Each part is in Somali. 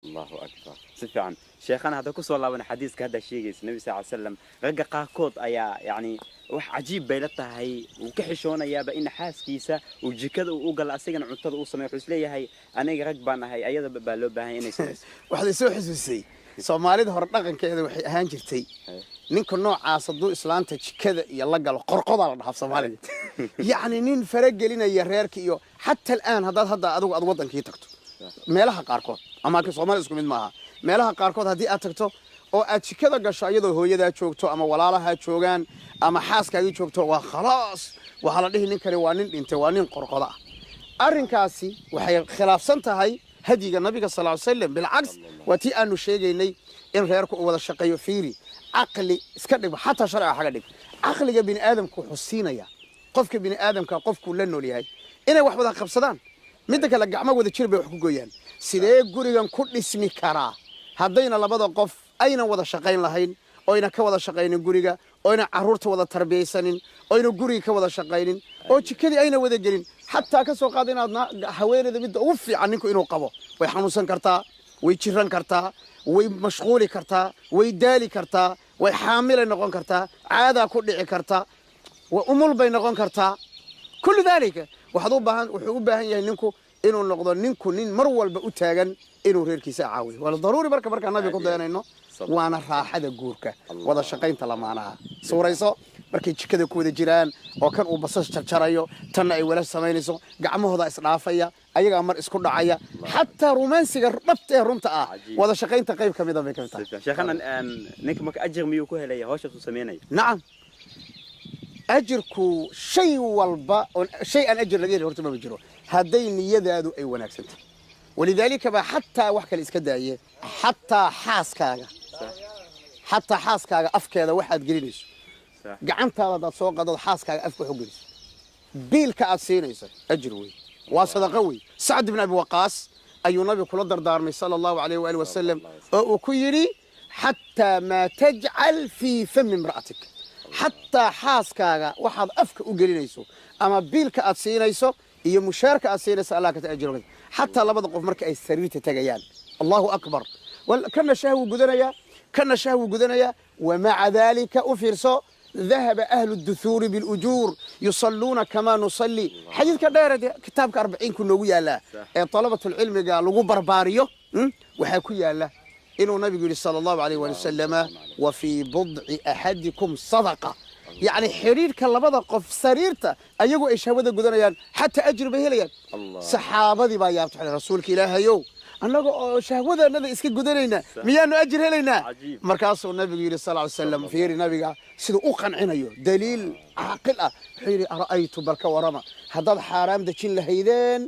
الله أكبر سفعان شيخنا هذا كسر الله وانا حديث كهذا الشيء النبي صلى الله عليه وسلم رجع قاكود أيا يعني وح عجيب بيلتها هي وكحشونا يا بإن حاس كيسة وجكده وقال أسيجن عطل وصمي حسلية هي أنا رجبنا هي أيضا بلو بهاي نسمع واحد يسوي حسوسي Soomaalida hor dhaqankeeda waxay ahaan jirtay ninka noocaas haduu islaanta jikada iyo la galo qorqoda la dhaaf Soomaalida yaani nin faragelinaya reerka iyo hatta al'aan hadda adigu aad wadankii tagto meelaha qaarkood ama ka Soomaalida isku mid maaha meelaha qaarkood hadii aad tagto oo aad jikada gasho iyadoo hooyada joogto ama walaalaha joogan ama xaaskaaga joogto waa khalaas waxa la dhihi ninkani waa nin dhintay waa nin qorqoda arrinkaasi waxay khilaafsan tahay هديك النبي صلى الله عليه وسلم بالعكس وتي أنو شيء إن غيرك ولا شقي فيري عقلي سكدك حتى شرع حاجة عقلي بني آدم كحسينا يا قفك بني آدم كقف كلنا اللي هاي إنا واحد بدها خبصدان مدك لقى عمق وذا شرب وحكويان سيدي جوريان كل اسمي كرا هدينا لبضع قف أين وذا شقين لهين أين كوذا شقين جوريجا أين عرورت وذا تربية سنين أين جوري كوذا شقين أو تكلي أين وذا جرين حتى كسو قادنا حوالي ذا بده وفي عنكم إنه قبوا ويحمسن كرتا ويشرن كرتا ومشغول كرتا ويدالي كرتا ويحامل نقون كرتا عادة كل كرتا وأمول بين نقون كرتا كل ذلك وحضوب بهن ينكو إنه النقضان ننكو نين مرول بأتاجن إنه غير كيسة عاوي ولا ضروري بركة النبي يقول ده إنه وأنا راح هذا جورك وهذا شقين طلع معنا صورة يسوع markay jikada ku wada jiraan oo kan uu basas jarjarayo tan ay wala sameynayso gacmahooda isdhaafaya ayaga mar isku dhacaya hatta romansiga dhabta runta ah wada shaqeynta qayb kamid ah bay ka tahay sheekhan ninka marka ajir miyuu ku helay hawsha uu sameeyay nacam ajirku shay walba shay an ajir laga helo horta ma jiro haday niyadaadu ay wanaagsantahay ولذلك با حتى wax kale iska daaye حتى xaaskaaga afkeeda waxaad gelinayso gacantaada dad soo qadad xaaskaaga afku xogis biilka aad siinayso ajir weey waa sadaqa weey Sa'd ibn Abi Waqqas ayuu nabi kula dardaarmay sallallahu alayhi wa alihi wasallam oo ku yiri hatta ma taj'al fi fam imra'atik hatta xaaskaaga waxaad afka u gelinayso ama biilka aad siinayso iyo mushaarka aad siinayso Allah ka taajiro hatta labada qof marka ay sariirta tagayaan Allahu akbar wal kana shahwu gudanaya ومع ذلك أفرسوا ذهب أهل الدثور بالأجور يصلون كما نصلي حديث كدير كتابك 40 كنا ويا لا طلبة العلم قالوا برباريو وحكوا يا لا إنه النبي صلى الله عليه وسلم وفي بضع أحدكم صدقة يعني حرير كلا بدأ قف سريرته أيجو إيش هذا جدنا يعني حتى أجر به ليان صحابة دي بيا بتحل رسولك إله يو أنا شهوة النبي إسكت جدنا ميانو أجر لنا مركز النبي صلى الله عليه وسلم في النبي سيد أقن عنيو دليل عاقلة حيري أرأيت بركة ورما هذا الحرام ده كل هيدين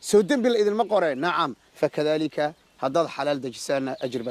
سودين بالإذن ما قرأ نعم فكذلك هذا الحلال ده جسنا أجر